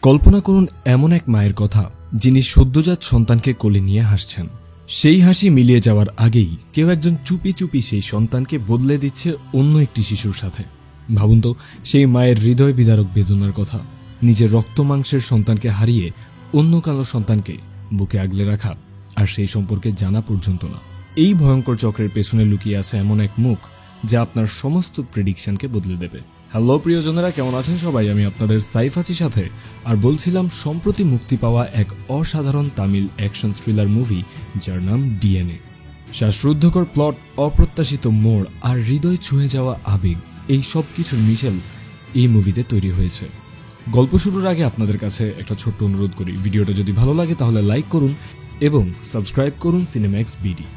কল্পনা করুন এমন এক মায়ের কথা যিনি সদ্যজাত সন্তানকে কোলে নিয়ে হাসছেন। সেই হাসি মিলিয়ে যাওয়ার আগেই কেউ একজন চুপি চুপি সেই সন্তানকে বদলে দিচ্ছে অন্য একটি শিশুর সাথে। ভাবুন তো সেই মায়ের হৃদয় বিদারক বেদনার কথা, নিজের রক্ত মাংসের সন্তানকে হারিয়ে অন্য কারো সন্তানকে বুকে আগলে রাখা, আর সেই সম্পর্কে জানা পর্যন্ত না। এই ভয়ঙ্কর চক্রের পেছনে লুকিয়ে আছে এমন এক মুখ যা আপনার সমস্ত প্রেডিকশনকে বদলে দেবে। হ্যালো প্রিয়জনেরা, কেমন আছেন সবাই? আমি আপনাদের সাইফ আছি সাথে, আর বলছিলাম সম্প্রতি মুক্তি পাওয়া এক অসাধারণ তামিল অ্যাকশন থ্রিলার মুভি যার নাম ডিএনএ। শ্বাসরুদ্ধকর প্লট, অপ্রত্যাশিত মোড় আর হৃদয় ছুঁয়ে যাওয়া আবেগ, এই সব কিছুর মিশেল এই মুভিতে তৈরি হয়েছে। গল্প শুরুর আগে আপনাদের কাছে একটা ছোট্ট অনুরোধ করি, ভিডিওটা যদি ভালো লাগে তাহলে লাইক করুন এবং সাবস্ক্রাইব করুন সিনেম্যাক্স বিডি।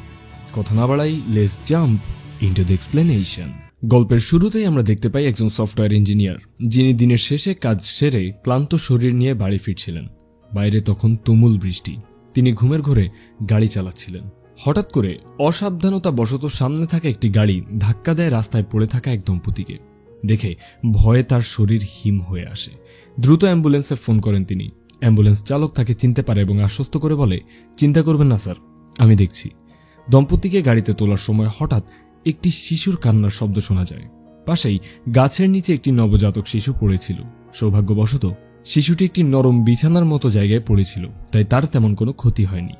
কথা না বাড়াই, let's jump into the explanation. গল্পের শুরুতেই আমরা দেখতে পাই একজন সফটওয়্যার ইঞ্জিনিয়ার যিনি দিনের শেষে কাজ সেরে ক্লান্ত শরীর নিয়ে বাড়ি ফিরছিলেন। বাইরে তখন তুমুল বৃষ্টি। তিনি ঘুমের ঘোরে গাড়ি চালাচ্ছিলেন। হঠাৎ করে অসাবধানতা বশত সামনে থাকা একটি গাড়ি ধাক্কা দেয় রাস্তায় পড়ে থাকা এক দম্পতিকে। দেখে ভয়ে তার শরীর হিম হয়ে আসে। দ্রুত অ্যাম্বুলেন্সে ফোন করেন তিনি। অ্যাম্বুলেন্স চালক তাকে চিনতে পারে এবং আশ্বস্ত করে বলে, চিন্তা করবেন না স্যার, আমি দেখছি। দম্পতিকে গাড়িতে তোলার সময় হঠাৎ একটি শিশুর কান্নার শব্দ শোনা যায়। পাশেই গাছের নিচে একটি নবজাতক শিশু পড়েছিল। সৌভাগ্যবশত শিশুটি একটি নরম বিছানার মতো জায়গায় পড়েছিল, তাই তার তেমন কোনো ক্ষতি হয়নি।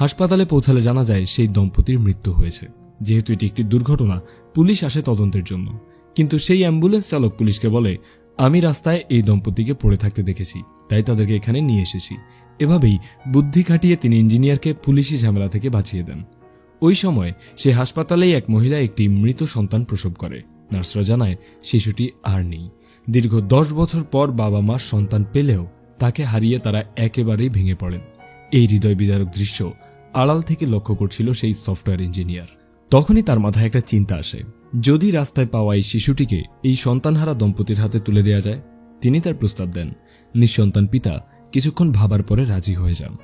হাসপাতালে পৌঁছালে জানা যায় সেই দম্পতির মৃত্যু হয়েছে। যেহেতু এটি একটি দুর্ঘটনা, পুলিশ আসে তদন্তের জন্য। কিন্তু সেই অ্যাম্বুলেন্স চালক পুলিশকে বলে, আমি রাস্তায় এই দম্পতিকে পড়ে থাকতে দেখেছি, তাই তাদেরকে এখানে নিয়ে এসেছি। এভাবেই বুদ্ধি খাটিয়ে তিনি ইঞ্জিনিয়ারকে পুলিশি ঝামেলা থেকে বাঁচিয়ে দেন। ওই সময় সে হাসপাতালেই এক মহিলা একটি মৃত সন্তান প্রসব করে। নার্সরা জানায় শিশুটি আর নেই। দীর্ঘ 10 বছর পর বাবা মার সন্তান পেলেও তাকে হারিয়ে তারা একেবারেই ভেঙে পড়েন। এই হৃদয় বিদারক দৃশ্য আড়াল থেকে লক্ষ্য করছিল সেই সফটওয়্যার ইঞ্জিনিয়ার। তখনই তার মাথায় একটা চিন্তা আসে, যদি রাস্তায় পাওয়া এই শিশুটিকে এই সন্তানহারা দম্পতির হাতে তুলে দেওয়া যায়। তিনি তার প্রস্তাব দেন। নিঃসন্তান পিতা কিছুক্ষণ ভাবার পরে রাজি হয়ে যান।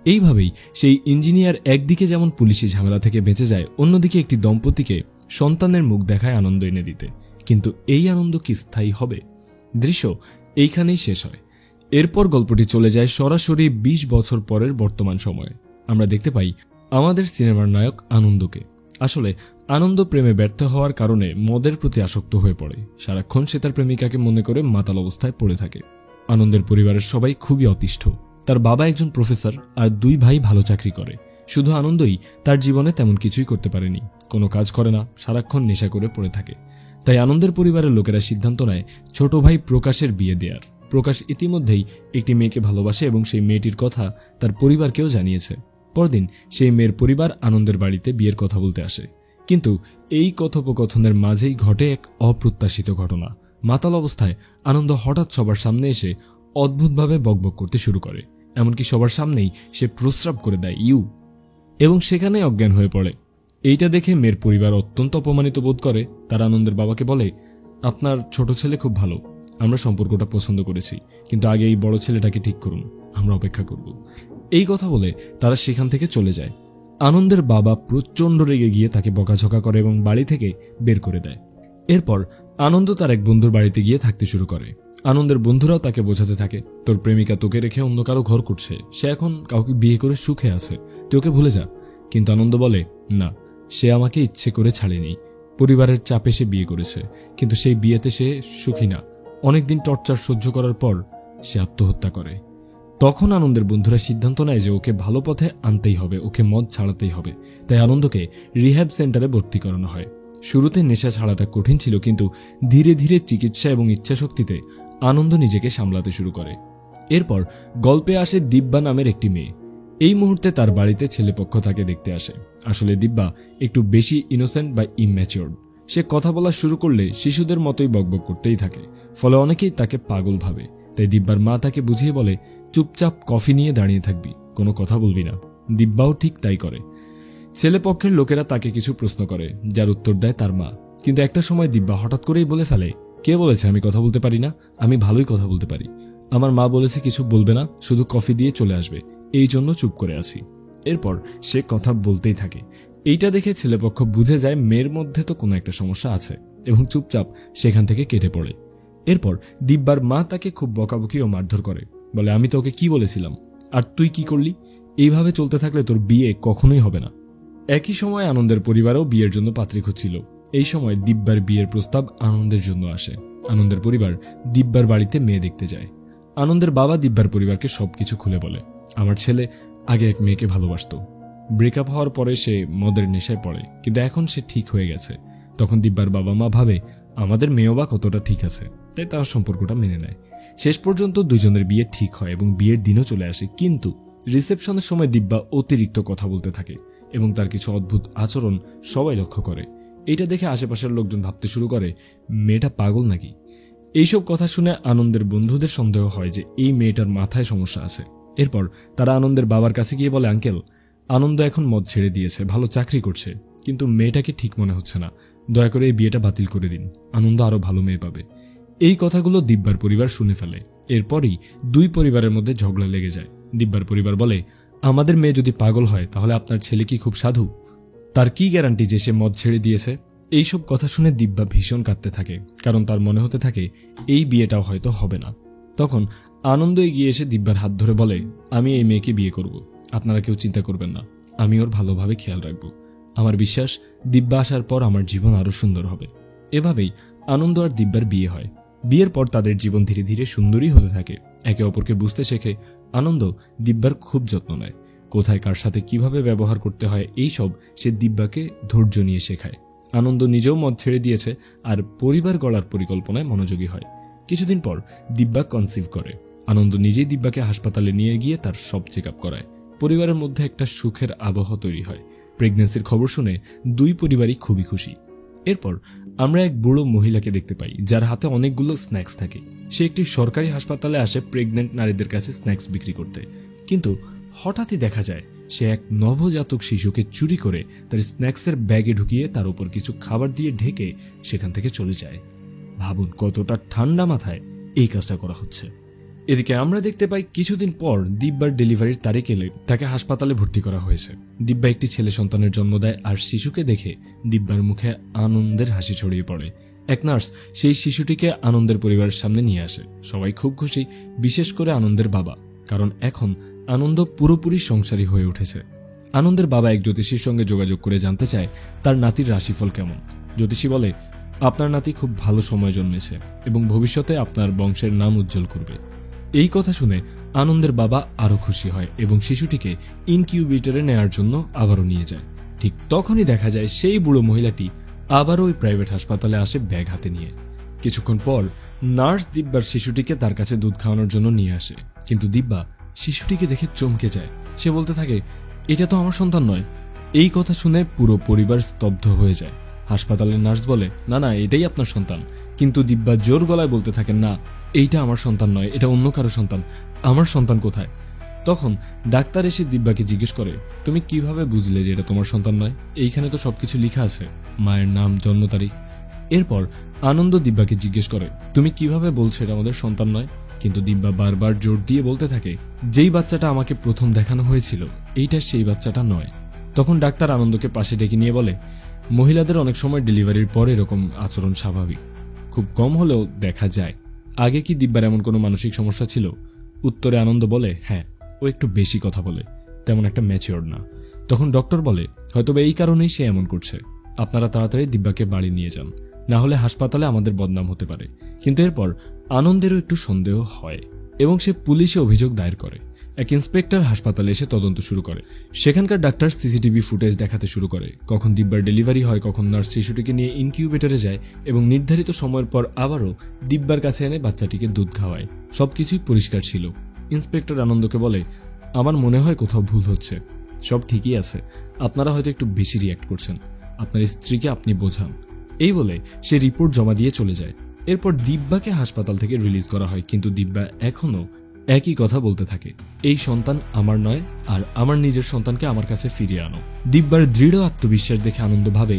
এইভাবেই সেই ইঞ্জিনিয়ার একদিকে যেমন পুলিশি ঝামেলা থেকে বেঁচে যায়, অন্যদিকে একটি দম্পতিকে সন্তানের মুখ দেখায় আনন্দ এনে দিতে। কিন্তু এই আনন্দ কি স্থায়ী হবে? দৃশ্য এইখানেই শেষ হয়। এরপর গল্পটি চলে যায় সরাসরি 20 বছর পরের বর্তমান সময়ে। আমরা দেখতে পাই আমাদের সিনেমার নায়ক আনন্দকে। আসলে আনন্দ প্রেমে ব্যর্থ হওয়ার কারণে মদের প্রতি আসক্ত হয়ে পড়ে। সারাক্ষণ সে তার প্রেমিকাকে মনে করে মাতাল অবস্থায় পড়ে থাকে। আনন্দের পরিবারের সবাই খুবই অতিষ্ঠ। তার বাবা একজন প্রফেসর আর 2 ভাই ভালো চাকরি করে। শুধু আনন্দই তার জীবনে তেমন কিছুই করতে পারেনি। কোনো কাজ করে না, সারাক্ষণ নেশা করে পড়ে থাকে। তাই আনন্দের পরিবারের লোকেরা সিদ্ধান্ত নেয় ছোট ভাই প্রকাশের বিয়ে দেয়ার। প্রকাশ ইতিমধ্যেই একটি মেয়েকে ভালোবাসে এবং সেই মেয়েটির কথা তার পরিবারকেও জানিয়েছে। পরদিন সেই মেয়ের পরিবার আনন্দের বাড়িতে বিয়ের কথা বলতে আসে। কিন্তু এই কথোপকথনের মাঝেই ঘটে এক অপ্রত্যাশিত ঘটনা। মাতাল অবস্থায় আনন্দ হঠাৎ সবার সামনে এসে অদ্ভুতভাবে বকবক করতে শুরু করে। এমনকি সবার সামনেই সে প্রস্রাব করে দেয় ইউ, এবং সেখানে অজ্ঞান হয়ে পড়ে। এইটা দেখে মেয়ের পরিবার অত্যন্ত অপমানিত বোধ করে। তারা আনন্দের বাবাকে বলে, আপনার ছোট ছেলে খুব ভালো, আমরা সম্পর্কটা পছন্দ করেছি, কিন্তু আগে এই বড় ছেলেটাকে ঠিক করুন, আমরা অপেক্ষা করব। এই কথা বলে তারা সেখান থেকে চলে যায়। আনন্দের বাবা প্রচণ্ড রেগে গিয়ে তাকে বকাঝকা করে এবং বাড়ি থেকে বের করে দেয়। এরপর আনন্দ তার এক বন্ধুর বাড়িতে গিয়ে থাকতে শুরু করে। আনন্দের বন্ধুরাও তাকে বোঝাতে থাকে, তোর প্রেমিকা তোকে রেখে অন্য কারো ঘর করছে, সে এখন কাউকে বিয়ে করে সুখে আছে, তুই ওকে ভুলে যা। কিন্তু আনন্দ বলে, না, সে আমাকে ইচ্ছে করে ছাড়েনি, পরিবারের চাপে সে বিয়ে করেছে, কিন্তু সেই বিয়েতে সে সুখী না। অনেকদিন টর্চার সহ্য করার পর সে আত্মহত্যা করে। তখন আনন্দের বন্ধুরা সিদ্ধান্ত নেয় যে ওকে ভালো পথে আনতেই হবে, ওকে মদ ছাড়াতেই হবে। তাই আনন্দকে রিহ্যাব সেন্টারে ভর্তি করানো হয়। শুরুতে নেশা ছাড়াটা কঠিন ছিল, কিন্তু ধীরে ধীরে চিকিৎসা এবং ইচ্ছাশক্তিতে আনন্দ নিজেকে সামলাতে শুরু করে। এরপর গল্পে আসে দিব্যা নামের একটি মেয়ে। এই মুহূর্তে তার বাড়িতে ছেলেপক্ষ তাকে দেখতে আসে। আসলে দিব্যা একটু বেশি ইনোসেন্ট বা ইম্যাচিওরড। সে কথা বলা শুরু করলে শিশুদের মতোই বকবক করতেই থাকে, ফলে অনেকেই তাকে পাগল ভাবে। তাই দিব্যার মা তাকে বুঝিয়ে বলে, চুপচাপ কফি নিয়ে দাঁড়িয়ে থাকবি, কোনো কথা বলবি না। দিব্যাও ঠিক তাই করে। ছেলেপক্ষের লোকেরা তাকে কিছু প্রশ্ন করে, যার উত্তর দেয় তার মা। কিন্তু একটা সময় দিব্যা হঠাৎ করেই বলে ফেলে, কে বলেছে আমি কথা বলতে পারি না? আমি ভালোই কথা বলতে পারি। আমার মা বলেছে কিছু বলবে না, শুধু কফি দিয়ে চলে আসবে, এই জন্য চুপ করে আছি। এরপর সে কথা বলতেই থাকে। এইটা দেখে ছেলেপক্ষ বুঝে যায় মেয়ের মধ্যে তো কোনো একটা সমস্যা আছে এবং চুপচাপ সেখান থেকে কেটে পড়ে। এরপর দিব্যার মা তাকে খুব বকাবকি ও মারধর করে। বলে, আমি তোকে কি বলেছিলাম, আর তুই কি করলি? এইভাবে চলতে থাকলে তোর বিয়ে কখনোই হবে না। একই সময় আনন্দের পরিবারও বিয়ের জন্য পাত্রী খুঁজছিল। এই সময় দিব্যার বিয়ের প্রস্তাব আনন্দের জন্য আসে। আনন্দের পরিবার দিব্যার বাড়িতে মেয়ে দেখতে যায়। আনন্দের বাবা দিব্যার পরিবারকে সবকিছু খুলে বলে, আমার ছেলে আগে এক মেয়েকে ভালোবাসত, ব্রেকআপ হওয়ার পরে সে মদের নেশায় পড়ে, কিন্তু এখন সে ঠিক হয়ে গেছে। তখন দিব্যার বাবা মা ভাবে আমাদের মেয়েও বা কতটা ঠিক আছে, তাই তার সম্পর্কটা মেনে নেয়। শেষ পর্যন্ত দুজনের বিয়ে ঠিক হয় এবং বিয়ের দিনও চলে আসে। কিন্তু রিসেপশনের সময় দিব্যা অতিরিক্ত কথা বলতে থাকে এবং তার কিছু অদ্ভুত আচরণ সবাই লক্ষ্য করে। এইটা দেখে আশেপাশের লোকজন ভাবতে শুরু করে মেয়েটা পাগল নাকি। এইসব কথা শুনে আনন্দের বন্ধুদের সন্দেহ হয় যে এই মেয়েটার মাথায় সমস্যা আছে। এরপর তারা আনন্দের বাবার কাছে গিয়ে বলে, আঙ্কেল, আনন্দ এখন মদ ছেড়ে দিয়েছে, ভালো চাকরি করছে, কিন্তু মেয়েটাকে ঠিক মনে হচ্ছে না, দয়া করে এই বিয়েটা বাতিল করে দিন, আনন্দ আরো ভালো মেয়ে পাবে। এই কথাগুলো দিব্যার পরিবার শুনে ফেলে। এরপরই দুই পরিবারের মধ্যে ঝগড়া লেগে যায়। দিব্যার পরিবার বলে, আমাদের মেয়ে যদি পাগল হয় তাহলে আপনার ছেলে কি খুব সাধু? তার কি গ্যারান্টি যে সে মদ ছেড়ে দিয়েছে? এইসব কথা শুনে দিব্যা ভীষণ কাঁদতে থাকে, কারণ তার মনে হতে থাকে এই বিয়েটাও হয়তো হবে না। তখন আনন্দ এগিয়ে এসে দিব্যার হাত ধরে বলে, আমি এই মেয়েকে বিয়ে করব, আপনারা কেউ চিন্তা করবেন না, আমি ওর ভালোভাবে খেয়াল রাখবো। আমার বিশ্বাস দিব্যা আসার পর আমার জীবন আরো সুন্দর হবে। এভাবেই আনন্দ আর দিব্যার বিয়ে হয়। বিয়ের পর তাদের জীবন ধীরে ধীরে সুন্দরই হতে থাকে। একে অপরকে বুঝতে শেখে। আনন্দ দিব্যার খুব যত্ন নেয়, কোথায় কার সাথে কিভাবে ব্যবহার করতে হয় এইসব সে দিব্যাকে ধৈর্য নিয়ে শেখায়। আনন্দ নিজেও মদ ছেড়ে দিয়েছে আর পরিবার গড়ার পরিকল্পনায় মনোযোগী হয়। কিছুদিন পর দিব্যা কনসিভ করে। আনন্দ নিজেই দিব্যাকে হাসপাতালে নিয়ে গিয়ে তার সব চেক আপ করায়। পরিবারের মধ্যে একটা সুখের আবহ তৈরি হয়। প্রেগন্যান্সির খবর শুনে দুই পরিবারই খুবই খুশি। এরপর আমরা এক বুড়ো মহিলাকে দেখতে পাই, যার হাতে অনেকগুলো স্ন্যাক্স থাকে। সে একটি সরকারি হাসপাতালে আসে প্রেগন্যান্ট নারীদের কাছে স্ন্যাক্স বিক্রি করতে। কিন্তু হঠাৎই দেখা যায় সে এক নবজাতক শিশুকে চুরি করে তার স্ন্যাক্সের ব্যাগে ঢুকিয়ে তার উপর কিছু খাবার দিয়ে ঢেকে সেখান থেকে চলে যায়। ভাবুন কতটা ঠান্ডা মাথায় এই কাজটা করা হচ্ছে। এদিকে আমরা দেখতে পাই কিছুদিন পর দিব্যার ডেলিভারির তারিখ এলে তাকে হাসপাতালে ভর্তি করা হয়েছে। দিব্যা একটি ছেলে সন্তানের জন্ম দেয় আর শিশুকে দেখে দিব্যার মুখে আনন্দের হাসি ছড়িয়ে পড়ে। এক নার্স সেই শিশুটিকে আনন্দের পরিবারের সামনে নিয়ে আসে। সবাই খুব খুশি, বিশেষ করে আনন্দের বাবা, কারণ এখন আনন্দ পুরোপুরি সংসারী হয়ে উঠেছে। আনন্দের বাবা এক জ্যোতিষীর সঙ্গে যোগাযোগ করে জানতে চায় তার নাতির রাশিফল কেমন। জ্যোতিষী বলে, আপনার নাতি খুব ভালো সময় জন্মেছে এবং ভবিষ্যতে আপনার বংশের নাম উজ্জ্বল করবে। এই কথা শুনে আনন্দের বাবা আরো খুশি হয় এবং শিশুটিকে ইনকিউবেটরে নেয়ার জন্য আবারও নিয়ে যায়। ঠিক তখনই দেখা যায় সেই বুড়ো মহিলাটি আবারও ওই প্রাইভেট হাসপাতালে আসে ব্যাগ হাতে নিয়ে। কিছুক্ষণ পর নার্স দিব্যার শিশুটিকে তার কাছে দুধ খাওয়ানোর জন্য নিয়ে আসে, কিন্তু দিব্যা শিশুটিকে দেখে চমকে যায়। সে বলতে থাকে, এটা তো আমার সন্তান নয়। এই কথা শুনে পুরো পরিবার স্তব্ধ হয়ে যায়। হাসপাতালের নার্স বলে, না না, এটাই আপনার সন্তান। কিন্তু দিব্যা জোর গলায় বলতে থাকে, না, এইটা আমার সন্তান নয়, এটা অন্য কারো সন্তান। আমার সন্তান কোথায়? তখন ডাক্তার এসে দিব্যাকে জিজ্ঞেস করে, তুমি কিভাবে বুঝলে যে এটা তোমার সন্তান নয়? এইখানে তো সবকিছু লেখা আছে, মায়ের নাম, জন্ম তারিখ। এরপর আনন্দ দিব্যাকে জিজ্ঞেস করে, তুমি কিভাবে বলছো এটা আমাদের সন্তান নয়? কিন্তু দিব্যা বারবার জোর দিয়ে বলতে থাকে, যেই বাচ্চাটা আমাকে প্রথম দেখানো হয়েছিল এইটা সেই বাচ্চাটা নয়। তখন ডাক্তার আনন্দকে পাশে ডেকে নিয়ে বলে, মহিলাদের অনেক সময় ডেলিভারির পর এরকম আচরণ স্বাভাবিক, খুব কম হলেও দেখা যায়। আগে কি দিব্যার এমন কোনো মানসিক সমস্যা ছিল? উত্তরে আনন্দ বলে, হ্যাঁ, ও একটু বেশি কথা বলে, তেমন একটা ম্যাচিওর না। তখন ডক্টর বলে, হয়তোবা এই কারণেই সে এমন করছে। আপনারা তাড়াতাড়ি দিব্যাকে বাড়ি নিয়ে যান, না হলে হাসপাতালে আমাদের বদনাম হতে পারে। কিন্তু এরপর আনন্দেরও একটু সন্দেহ হয় এবং সে পুলিশে অভিযোগ দায়ের করে। এক ইন্সপেক্টর হাসপাতালে এসে তদন্ত শুরু করে। সেখানকার ডাক্তার সিসিটিভি ফুটেজ দেখাতে শুরু করে, কখন দিব্যার ডেলিভারি হয়, কখন নার্স শিশুটিকে নিয়ে ইনকিউবেটরে যায় এবং নির্ধারিত সময়ের পর আবারও দিব্যার কাছে এনে বাচ্চাটিকে দুধ খাওয়ায়। সবকিছুই পরিষ্কার ছিল। ইন্সপেক্টর আনন্দকে বলে, আমার মনে হয় কোথাও ভুল হচ্ছে, সব ঠিকই আছে, আপনারা হয়তো একটু বেশি রিয়্যাক্ট করছেন, আপনার স্ত্রীকে আপনি বোঝান। এই বলে সে রিপোর্ট জমা দিয়ে চলে যায়। এরপর দিব্যাকে হাসপাতাল থেকে রিলিজ করা হয়, কিন্তু দিব্যা এখনো একই কথা বলতে থাকে, এই সন্তান আমার নয়, আর আমার নিজের সন্তানকে আমার কাছে ফিরিয়ে আনো। দিব্যার দৃঢ় আত্মবিশ্বাস দেখে আনন্দ ভাবে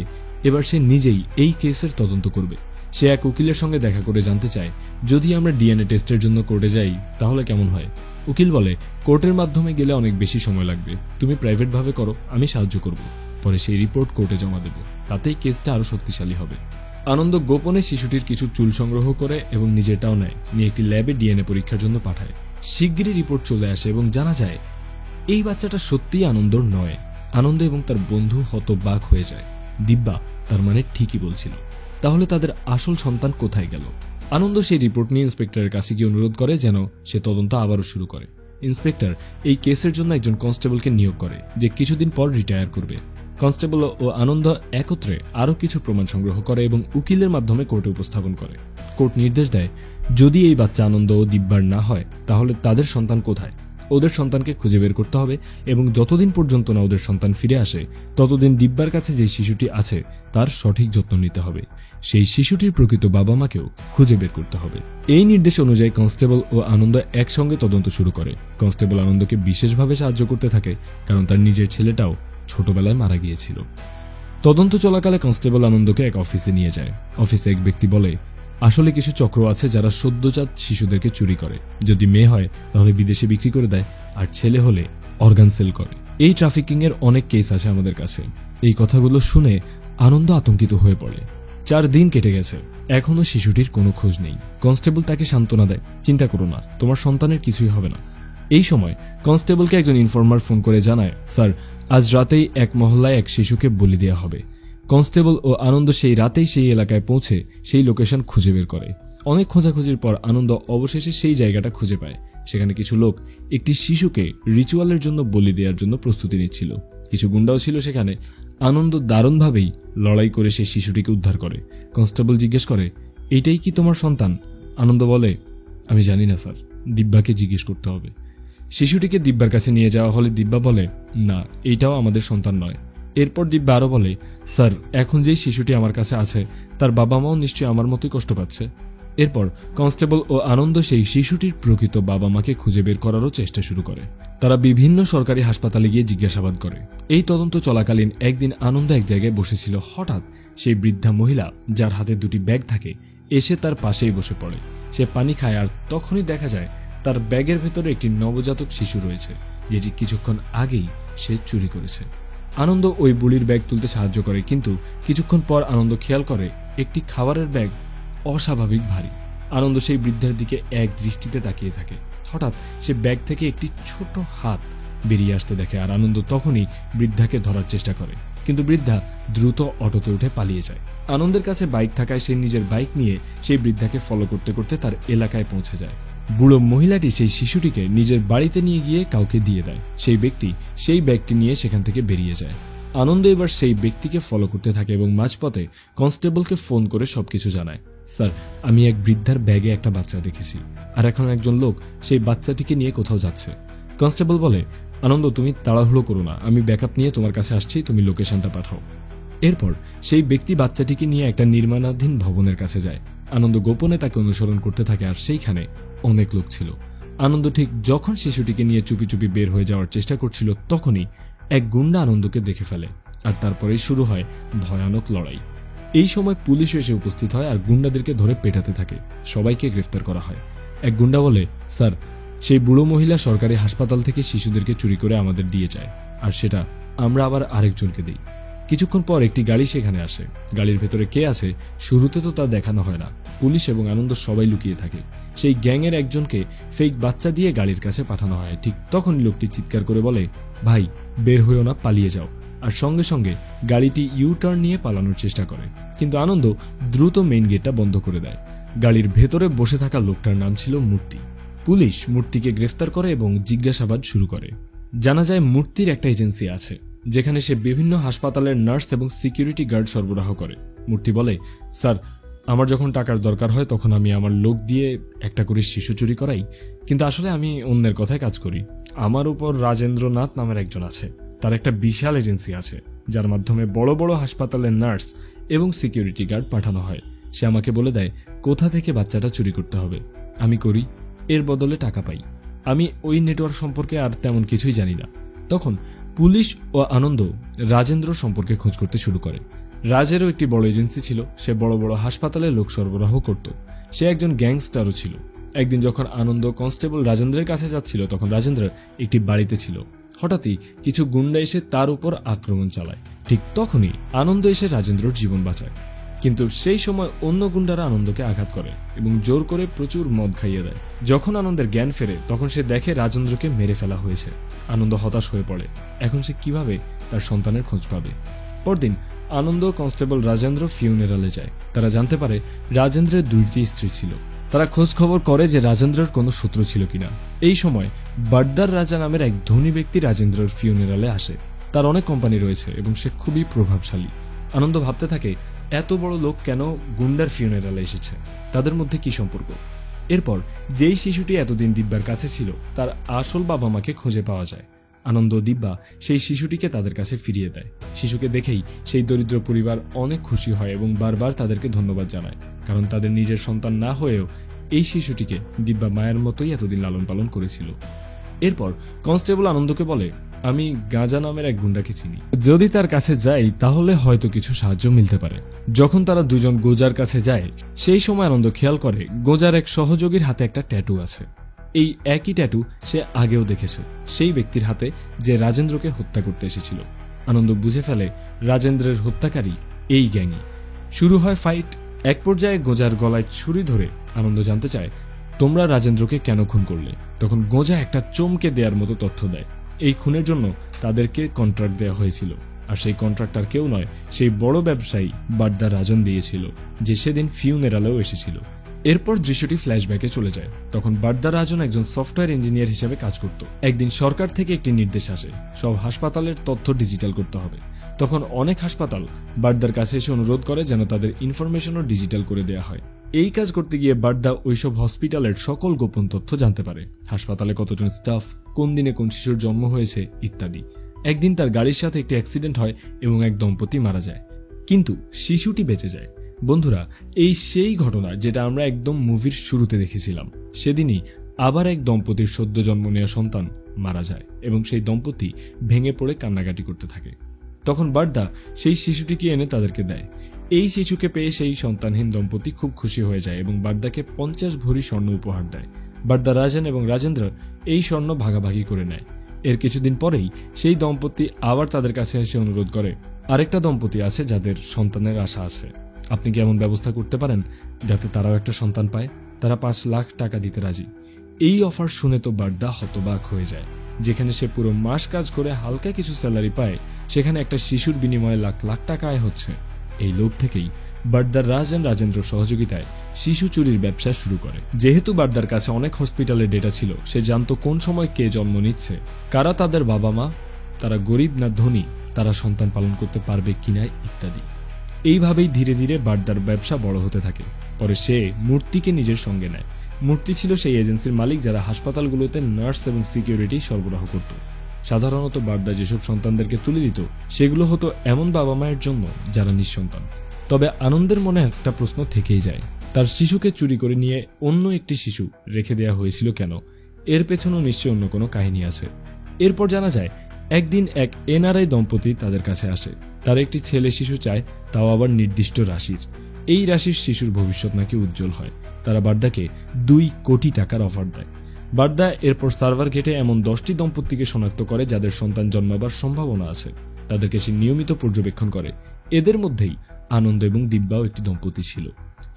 এবার সে নিজেই এই কেসের তদন্ত করবে। সে এক উকিলের সঙ্গে দেখা করে জানতে চায়, যদি আমরা ডিএনএ টেস্টের জন্য কোর্টে যাই তাহলে কেমন হয়? উকিল বলে, কোর্টের মাধ্যমে গেলে অনেক বেশি সময় লাগবে, তুমি প্রাইভেটভাবে করো, আমি সাহায্য করব। পরে সেই রিপোর্ট কোর্টে জমা দেব, তাতেই কেসটা আরো শক্তিশালী হবে। আনন্দ গোপনে শিশুটির কিছু চুল সংগ্রহ করে এবং নিজেরটাও নিয়ে একটি ল্যাবে ডিএনএ পরীক্ষার জন্য পাঠায়। শিগগিরই রিপোর্ট চলে আসে এবং জানা যায় এই বাচ্চাটা সত্যিই আনন্দর নয়। আনন্দ এবং তার বন্ধু হতবাক হয়ে যায়। দিব্যা তার মানে ঠিকই বলছিল। তাহলে তাদের আসল সন্তান কোথায় গেল? আনন্দ সেই রিপোর্ট নিয়ে ইন্সপেক্টরের কাছে গিয়ে অনুরোধ করে যেন সে তদন্ত আবারও শুরু করে। ইন্সপেক্টর এই কেসের জন্য একজন কনস্টেবলকে নিয়োগ করে যে কিছুদিন পর রিটায়ার করবে। কনস্টেবল ও আনন্দ একত্রে আরও কিছু প্রমাণ সংগ্রহ করে এবং উকিলের মাধ্যমে কোর্টে উপস্থাপন করে। কোর্ট নির্দেশ দেয় যদি এই বাচ্চা আনন্দ ও দিব্যার না হয় তাহলে তাদের সন্তান কোথায়? ওদের সন্তানকে খুঁজে বের করতে হবে এবং যতদিন পর্যন্ত না ওদের সন্তান ফিরে আসে ততদিন দিব্যার কাছে যে শিশুটি আছে তার সঠিক যত্ন নিতে হবে। সেই শিশুটির প্রকৃত বাবা মাকেও খুঁজে বের করতে হবে। এই নির্দেশ অনুযায়ী কনস্টেবল ও আনন্দ একসঙ্গে তদন্ত শুরু করে। কনস্টেবল আনন্দকে বিশেষভাবে সাহায্য করতে থাকে কারণ তার নিজের ছেলেটাও ছোটবেলায় মারা গিয়েছিল। তদন্ত চলাকালে কনস্টেবল আনন্দকে এক অফিসে নিয়ে যায়। অফিসে এক ব্যক্তি বলে আসলে কিছু চক্র আছে যারা সদ্যজাত শিশুদেরকে চুরি করে, যদি মেয়ে হয় তাহলে বিদেশে বিক্রি করে দেয়, আর ছেলে হলে অর্গান সেল করে। এই ট্রাফিকিং এর অনেক কেস আছে আমাদের কাছে। এই কথাগুলো শুনে আনন্দ আতঙ্কিত হয়ে পড়ে। 4 দিন কেটে গেছে, এখনো শিশুটির কোনো খোঁজ নেই। কনস্টেবল তাকে সান্ত্বনা দেয়, চিন্তা করো না, তোমার সন্তানের কিছুই হবে না। এই সময় কনস্টেবলকে একজন ইনফর্মার ফোন করে জানায়, স্যার আজ রাতেই এক মহল্লায় এক শিশুকে বলি দেওয়া হবে। কনস্টেবল ও আনন্দ সেই রাতেই সেই এলাকায় পৌঁছে সেই লোকেশন খুঁজে বের করে। অনেক খোঁজাখুঁজির পর আনন্দ অবশেষে সেই জায়গাটা খুঁজে পায়। সেখানে কিছু লোক একটি শিশুকে রিচুয়ালের জন্য বলি দেওয়ার জন্য প্রস্তুতি নিচ্ছিল। কিছু গুন্ডাও ছিল সেখানে। আনন্দ দারুণভাবেই লড়াই করে সেই শিশুটিকে উদ্ধার করে। কনস্টেবল জিজ্ঞেস করে, এইটাই কি তোমার সন্তান? আনন্দ বলে, আমি জানি না স্যার, দিব্যাকে জিজ্ঞেস করতে হবে। শিশুটিকে দিব্যার কাছে নিয়ে যাওয়া হলে দিব্যা বলে, না, এইটাও আমাদের সন্তান নয়। এরপর দিব্যা আরও বলে, স্যার এখন যেই শিশুটি আমার কাছে আছে তার বাবা মাও নিশ্চয়ই আমার মতোই কষ্ট পাচ্ছে। এরপর কনস্টেবল ও আনন্দ সেই শিশুটির প্রকৃত বাবা মাকে খুঁজে বের করারও চেষ্টা শুরু করে। তারা বিভিন্ন সরকারি হাসপাতালে গিয়ে জিজ্ঞাসাবাদ করে। এই তদন্ত চলাকালীন একদিন আনন্দ এক জায়গায় বসেছিল। হঠাৎ সেই বৃদ্ধা মহিলা যার হাতে 2টি ব্যাগ থাকে এসে তার পাশেই বসে পড়ে। সে পানি খায় আর তখনই দেখা যায় তার ব্যাগের ভেতরে একটি নবজাতক শিশু রয়েছে, যেটি কিছুক্ষণ আগেই সে চুরি করেছে। আনন্দ ওই বুড়ির ব্যাগ তুলতে সাহায্য করে, কিন্তু কিছুক্ষণ পর আনন্দ খেয়াল করে একটি খাবারের ব্যাগ অস্বাভাবিক ভারী। আনন্দ সেই বৃদ্ধার দিকে এক দৃষ্টিতে তাকিয়ে থাকে। হঠাৎ সে ব্যাগ থেকে একটি ছোট হাত বেরিয়ে আসতে দেখে আর আনন্দ তখনই বৃদ্ধাকে ধরার চেষ্টা করে, কিন্তু বৃদ্ধা দ্রুত অটোতে উঠে পালিয়ে যায়। আনন্দের কাছে বাইক থাকায় সে নিজের বাইক নিয়ে সেই বৃদ্ধাকে ফলো করতে করতে তার এলাকায় পৌঁছে যায়। বুড়ো মহিলাটি সেই শিশুটিকে নিজের বাড়িতে নিয়ে গিয়ে কাউকে দিয়ে দেয়। সেই ব্যক্তি সেই ব্যাগটি নিয়ে সেখান থেকে বেরিয়ে যায়। আনন্দ এবার সেই ব্যক্তিকে ফলো করতে থাকে এবং মাঝপথে কনস্টেবলকে ফোন করে সবকিছু জানায়। স্যার, আমি এক বৃদ্ধার ব্যাগে একটা বাচ্চা দেখেছি, আর এখন একজন লোক সেই বাচ্চাটিকে নিয়ে কোথাও যাচ্ছে। কনস্টেবল বলে, আনন্দ তুমি তাড়াহুড়ো করো না, আমি ব্যাকআপ নিয়ে তোমার কাছে আসছি, তুমি লোকেশনটা পাঠাও। এরপর সেই ব্যক্তি বাচ্চাটিকে নিয়ে একটা নির্মাণাধীন ভবনের কাছে যায়। আনন্দ গোপনে তাকে অনুসরণ করতে থাকে আর সেইখানে অনেক লোক ছিল। আনন্দ ঠিক যখন শিশুটিকে নিয়ে চুপি চুপি বের হয়ে যাওয়ার চেষ্টা করছিল তখনই এক গুন্ডা আনন্দকে দেখে ফেলে, আর তারপরেই শুরু হয় ভয়ানক লড়াই। এই সময় পুলিশ এসে উপস্থিত হয় আর গুন্ডাদেরকে ধরে পেটাতে থাকে। সবাইকে গ্রেফতার করা হয়। এক গুন্ডা বলে, স্যার সেই বুড়ো মহিলা সরকারি হাসপাতাল থেকে শিশুদেরকে চুরি করে আমাদের দিয়ে যায়, আর সেটা আমরা আবার আরেকজনকে দিই। কিছুক্ষণ পর একটি গাড়ি সেখানে আসে। গাড়ির ভেতরে কে আছে শুরুতে তো তা দেখানো হয় না। পুলিশ এবং আনন্দ সবাই লুকিয়ে থাকে। সেই গ্যাংয়ের একজনকে ফেক বাচ্চা দিয়ে গাড়ির কাছে পাঠানো হয়। ঠিক তখনই লোকটি চিৎকার করে বলে, ভাই বের হয়েও না, পালিয়ে যাও। আর সঙ্গে সঙ্গে গাড়িটি ইউ টার্ন নিয়ে পালানোর চেষ্টা করে, কিন্তু আনন্দ দ্রুত মেইন গেটটা বন্ধ করে দেয়। গাড়ির ভেতরে বসে থাকা লোকটার নাম ছিল মূর্তি। পুলিশ মূর্তিকে গ্রেফতার করে এবং জিজ্ঞাসাবাদ শুরু করে। জানা যায় মূর্তির একটা এজেন্সি আছে যেখানে সে বিভিন্ন হাসপাতালের নার্স এবং সিকিউরিটি গার্ড সরবরাহ করে। মূর্তি বলে, স্যার আমার যখন টাকার দরকার হয় তখন আমি আমার লোক দিয়ে একটা করে শিশু চুরি করাই, কিন্তু আসলে আমি অন্যের কথায় কাজ করি। আমার উপর রাজেন্দ্রনাথ নামের একজন আছে, তার একটা বিশাল এজেন্সি আছে যার মাধ্যমে বড় বড় হাসপাতালের নার্স এবং সিকিউরিটি গার্ড পাঠানো হয়। সে আমাকে বলে দেয় কোথা থেকে বাচ্চাটা চুরি করতে হবে, আমি করি, এর বদলে টাকা পাই। আমি ওই নেটওয়ার্ক সম্পর্কে আর তেমন কিছুই জানি না। তখন পুলিশ ও আনন্দ রাজেন্দ্র সম্পর্কে খোঁজ করতে শুরু করে। রাজেরও একটি বড় এজেন্সি ছিল, সে বড় বড় হাসপাতালে লোক সরবরাহ করত। সে একজন গ্যাংস্টারও ছিল। একদিন যখন আনন্দ কনস্টেবল রাজেন্দ্রের কাছে যাচ্ছিল তখন রাজেন্দ্র একটি বাড়িতে ছিল। হঠাৎই কিছু গুন্ডা এসে তার উপর আক্রমণ চালায়। ঠিক তখনই আনন্দ এসে রাজেন্দ্রর জীবন বাঁচায়। কিন্তু সেই সময় অন্য গুন্ডারা আনন্দকে আঘাত করে এবং জোর করে প্রচুর মদ খাইয়ে দেয়। যখন আনন্দের জ্ঞান ফেরে তখন সে দেখে রাজেন্দ্রকে মেরে ফেলা হয়েছে। আনন্দ হতাশ হয়ে পড়ে। এখন সে কিভাবে তার সন্তানের খোঁজ পাবে? পরদিন আনন্দ কনস্টেবল রাজেন্দ্র ফিউনারালে যায়। তারা জানতে পারে রাজেন্দ্রের 2টি স্ত্রী ছিল। তারা খোঁজ খবর করে যে রাজেন্দ্রের কোনো শত্রু ছিল কিনা। এই সময় বাড্ডার রাজা নামের এক ধনী ব্যক্তি রাজেন্দ্রের ফিউনারালে আসে। তার অনেক কোম্পানি রয়েছে এবং সে খুবই প্রভাবশালী। আনন্দ ভাবতে থাকে, এত বড় লোক কেন গুন্ডার ফিউনারালে এসেছে? তাদের মধ্যে কি সম্পর্ক? এরপর যেই শিশুটি এতদিন দিব্যার কাছে ছিল তার আসল বাবা মাকে খুঁজে পাওয়া যায়। আনন্দ ও দিব্যা সেই শিশুটিকে তাদের কাছে ফিরিয়ে দেয়। শিশুকে দেখেই সেই দরিদ্র পরিবার অনেক খুশি হয় এবং বারবার তাদেরকে ধন্যবাদ জানায়, কারণ তাদের নিজের সন্তান না হয়েও এই শিশুটিকে দিব্যা মায়ের মতোই এতদিন লালন পালন করেছিল। এরপর কনস্টেবল আনন্দকে বলে, আমি গাঁজা নামের এক গুন্ডাকে চিনি, যদি তার কাছে যাই তাহলে হয়তো কিছু সাহায্য মিলতে পারে। যখন তারা দুজন গোজার কাছে যায় সেই সময় আনন্দ খেয়াল করে গোজার এক সহযোগীর হাতে একটা ট্যাটু আছে। এই একই ট্যাটু সে আগেও দেখেছে, সেই ব্যক্তির হাতে যে রাজেন্দ্রকে হত্যা করতে এসেছিল। আনন্দ বুঝে ফেলে রাজেন্দ্রের হত্যাকারী এই গ্যাংই। শুরু হয় ফাইট। এক পর্যায়ে গোজার গলায় ছুরি ধরে আনন্দ জানতে চায়, তোমরা রাজেন্দ্রকে কেন খুন করলে? তখন গোজা একটা চমকে দেওয়ার মতো তথ্য দেয়। এই খুনের জন্য তাদেরকে কন্ট্রাক্ট দেওয়া হয়েছিল, আর সেই কন্ট্রাক্টর কেউ নয়, সেই বড় ব্যবসায়ী বাড্ডা রাজন দিয়েছিল, যে সেদিন ফিউনারালেও এসেছিল। এরপর দৃশ্যটি ফ্ল্যাশব্যাকে চলে যায়। তখন বাড্ডা রাজন একজন সফটওয়্যার ইঞ্জিনিয়ার হিসেবে কাজ করত। একদিন সরকার থেকে একটি নির্দেশ আসে, সব হাসপাতালের তথ্য ডিজিটাল করতে হবে। তখন অনেক হাসপাতাল বাড্ডার কাছে এসে অনুরোধ করে যেন তাদের ইনফরমেশনও ডিজিটাল করে দেওয়া হয়। এই কাজ করতে গিয়ে বাড্ডা ওইসব হসপিটালের সকল গোপন তথ্য জানতে পারে, হাসপাতালে কতজন স্টাফ, কোন দিনে কোন শিশুর জন্ম হয়েছে ইত্যাদি। একদিন তার গাড়ির সাথে একটি অ্যাক্সিডেন্ট হয় এবং এক দম্পতি মারা যায়, কিন্তু শিশুটি বেঁচে যায়। বন্ধুরা, এই সেই ঘটনা যেটা আমরা একদম মুভির শুরুতে দেখেছিলাম। সেদিনই আবার এক দম্পতির সদ্য জন্ম নেওয়া সন্তান মারা যায় এবং সেই দম্পতি ভেঙে পড়ে কান্নাকাটি করতে থাকে। তখন বাড্ডা সেই শিশুটিকে এনে তাদেরকে দেয়। এই শিশুকে পেয়ে সেই সন্তানহীন দম্পতি খুব খুশি হয়ে যায় এবং বাড্ডাকে 50 ভরি স্বর্ণ উপহার দেয়। বাড্ডা রাজন এবং রাজেন্দ্র এই স্বর্ণ ভাগাভাগি করে নেয়। এর কিছুদিন পরেই সেই দম্পতি আবার তাদের কাছে এসে অনুরোধ করে, আরেকটা দম্পতি আছে যাদের সন্তানের আশা আছে, আপনি কি এমন ব্যবস্থা করতে পারেন যাতে তারাও একটা সন্তান পায়? তারা 5 লাখ টাকা দিতে রাজি। এই অফার শুনে তো বাড্ডা হতবাক হয়ে যায়। যেখানে সে পুরো মাস কাজ করে হালকা কিছু স্যালারি পায়, সেখানে একটা শিশুর বিনিময়ে লাখ লাখ টাকা আয় হচ্ছে। এই লোভ থেকেই বাড্ডার রাজন রাজেন্দ্র সহযোগিতায় শিশু চুরির ব্যবসা শুরু করে। যেহেতু বাড্ডার কাছে অনেক হসপিটালের ডেটা ছিল, সে জানতো কোন সময় কে জন্ম নিচ্ছে, কারা তাদের বাবা মা, তারা গরিব না ধনী, তারা সন্তান পালন করতে পারবে কিনা ইত্যাদি। এইভাবেই ধীরে ধীরে বাড্ডার ব্যবসা বড় হতে থাকে। পরে সে মূর্তিকে নিজের সঙ্গে নেয়। মূর্তি ছিল সেই এজেন্সির মালিক যারা হাসপাতালগুলোতে নার্স এবং সিকিউরিটি সরবরাহ করত। সাধারণত বাড্ডা যেসব সন্তানদেরকে তুলে দিত সেগুলো হতো এমন বাবা মায়ের জন্য যারা নিঃসন্তান। তবে আনন্দের মনে একটা প্রশ্ন থেকেই যায়, তার শিশুকে চুরি করে নিয়ে অন্য একটি শিশু রেখে দেওয়া হয়েছিল কেন? এর পেছনেও নিশ্চয়ই অন্য কোনো কাহিনী আছে। এরপর জানা যায় একদিন এক এনআরআই দম্পতি তাদের কাছে আসে। তার একটি ছেলে শিশু চায়, তাও আবার নির্দিষ্ট রাশির। এই রাশির শিশুর ভবিষ্যৎ নাকি উজ্জ্বল হয়। তারা বাড্ডাকে 2 কোটি টাকার অফার দেয়। বাড্ডা এরপর সার্ভার ঘেটে এমন 10টি দম্পতিকে শনাক্ত করে যাদের সন্তান জন্মাবার সম্ভাবনা আছে। তাদেরকে সে নিয়মিত পর্যবেক্ষণ করে। এদের মধ্যেই আনন্দ এবং দিব্যাও একটি দম্পতি ছিল।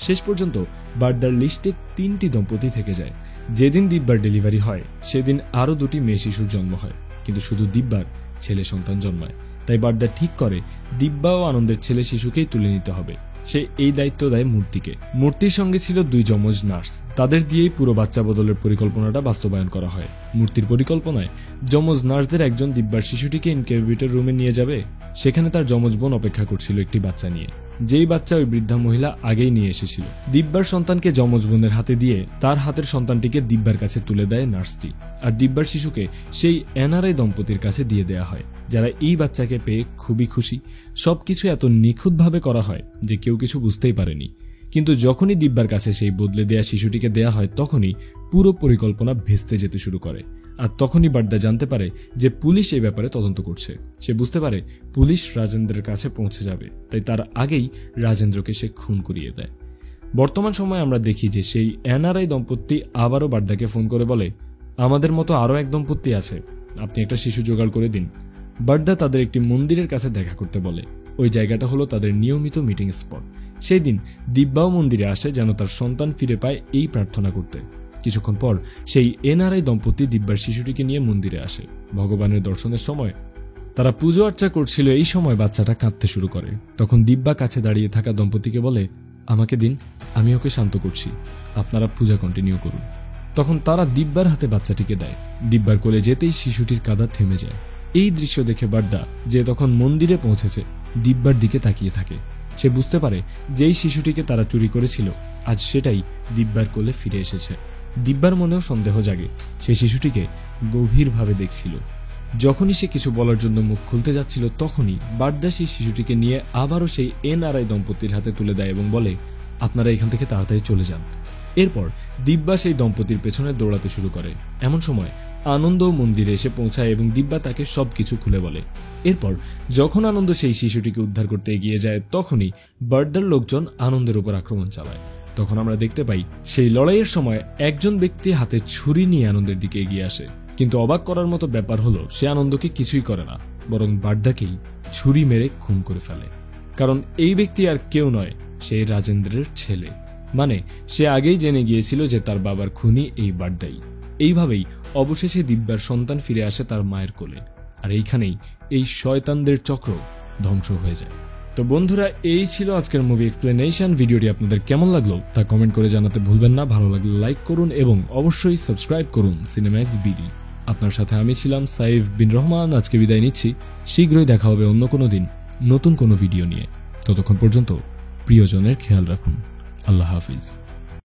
শেষ পর্যন্ত বাড্ডার লিস্টে 3টি দম্পতি থেকে যায়। যেদিন দিব্যার ডেলিভারি হয় সেদিন আরও 2টি মেয়ে শিশুর জন্ম হয়, কিন্তু শুধু দিব্যার ছেলে সন্তান জন্মায়। তাই বাড্ডা ঠিক করে দিব্যা ও আনন্দের ছেলে শিশুকেই তুলে নিতে হবে। সে এই দায়িত্ব দেয় মূর্তিকে। মূর্তির সঙ্গে ছিল 2 যমজ নার্স। তাদের দিয়েই পুরো বাচ্চা বদলের পরিকল্পনাটা বাস্তবায়ন করা হয়। মূর্তির পরিকল্পনায় যমজ নার্সদের একজন দিব্যার শিশুটিকে ইনকিউবেটর রুমে নিয়ে যাবে। সেখানে তার যমজ বোন অপেক্ষা করছিল একটি বাচ্চা নিয়ে, যেই বাচ্চা ওই বৃদ্ধা মহিলা আগেই নিয়ে এসেছিল। দিব্যার সন্তানকে যমজ বোনের হাতে দিয়ে তার হাতের সন্তানটিকে দিব্যার কাছে তুলে দেয় নার্সটি, আর দিব্যার শিশুকে সেই এনআরআই দম্পতির কাছে দিয়ে দেয়া হয়, যারা এই বাচ্চাকে পেয়ে খুবই খুশি। সবকিছু এত নিখুঁতভাবে করা হয় যে কেউ কিছু বুঝতেই পারেনি। কিন্তু যখনই দিব্যার কাছে সেই বদলে দেয়া শিশুটিকে দেয়া হয়, তখনই পুরো পরিকল্পনা ভেস্তে যেতে শুরু করে। আর তখনই বাড্ডা জানতে পারে যে পুলিশ এই ব্যাপারে তদন্ত করছে। সে বুঝতে পারে পুলিশ রাজেন্দ্রের কাছে পৌঁছে যাবে, তাই তার আগেই রাজেন্দ্রকে সে খুন করিয়ে দেয়। বর্তমান সময়ে আমরা দেখি যে সেই এনআরআই দম্পতি আবারও বাড্ডাকে ফোন করে বলে, আমাদের মতো আরও এক দম্পতি আছে, আপনি একটা শিশু জোগাড় করে দিন। বাড্ডা তাদের একটি মন্দিরের কাছে দেখা করতে বলে। ওই জায়গাটা হলো তাদের নিয়মিত মিটিং স্পট। সেই দিন দিব্যাও মন্দিরে আসে যেন তার সন্তান ফিরে পায় এই প্রার্থনা করতে। কিছুক্ষণ পর সেই এনআরআই দম্পতি দিব্যার শিশুটিকে নিয়ে মন্দিরে আসে। ভগবানের দর্শনের সময় তারা পুজো আর্চা করছিল, এই সময় বাচ্চাটা কাঁদতে শুরু করে। তখন দিব্যা কাছে দাঁড়িয়ে থাকা দম্পতিকে বলে, আমাকে দিন, আমি ওকে শান্ত করছি, আপনারা পূজা কন্টিনিউ করুন। তখন তারা দিব্যার হাতে বাচ্চাটিকে দেয়। দিব্যার কোলে যেতেই শিশুটির কাঁদা থেমে যায়। এই দৃশ্য দেখে বাড্ডা, যে তখন মন্দিরে পৌঁছেছে, দিব্যার দিকে তাকিয়ে থাকে। সে বুঝতে পারে যেই শিশুটিকে তারা চুরি করেছিল আজ সেটাই দিব্যার কোলে ফিরে এসেছে। দিব্যার মনেও সন্দেহ জাগে, সে শিশুটিকে গভীরভাবে দেখছিল। যখনই সে কিছু বলার জন্য মুখ খুলতে যাচ্ছিল তখনই বাড্ডা সেই শিশুটিকে নিয়ে আবারও সেই এনআরআই দম্পতির হাতে তুলে দেয় এবং বলে, আপনারা এখান থেকে তাড়াতাড়ি চলে যান। এরপর দিব্যা সেই দম্পতির পেছনে দৌড়াতে শুরু করে। এমন সময় আনন্দ মন্দিরে এসে পৌঁছায় এবং দিব্যা তাকে সবকিছু খুলে বলে। এরপর যখন আনন্দ সেই শিশুটিকে উদ্ধার করতে এগিয়ে যায় তখনই বাড্ডার লোকজন আনন্দের উপর আক্রমণ চালায়। তখন আমরা দেখতে পাই সেই লড়াইয়ের সময় একজন ব্যক্তি হাতে ছুরি নিয়ে আনন্দের দিকে এগিয়ে আসে, কিন্তু অবাক করার মতো ব্যাপার হলো সে আনন্দকে কিছুই করে না, বরং বাড্ডাকেই ছুরি মেরে খুন করে ফেলে। কারণ এই ব্যক্তি আর কেউ নয়, সে রাজেন্দ্রের ছেলে। মানে সে আগেই জেনে গিয়েছিল যে তার বাবার খুনি এই বাড্ডাই। এইভাবেই অবশেষে দিব্যার সন্তান ফিরে আসে তার মায়ের কোলে। আর এইখানেই এই শয়তানদের চক্র ধ্বংস হয়ে যায়। তো বন্ধুরা, এই ছিল আজকের মুভি এক্সপ্লেনেশন। ভিডিওটি আপনাদের কেমন লাগলো তা কমেন্ট করে জানাতে ভুলবেন না। ভালো লাগলে লাইক করুন এবং অবশ্যই সাবস্ক্রাইব করুন সিনেম্যাক্স বিডি। আপনার সাথে আমি ছিলাম সাইফ বিন রহমান। আজকে বিদায় নিচ্ছি। শীঘ্রই দেখা হবে অন্য কোনো দিন নতুন কোনো ভিডিও নিয়ে। ততক্ষণ পর্যন্ত প্রিয়জনের খেয়াল রাখুন। আল্লাহ হাফিজ।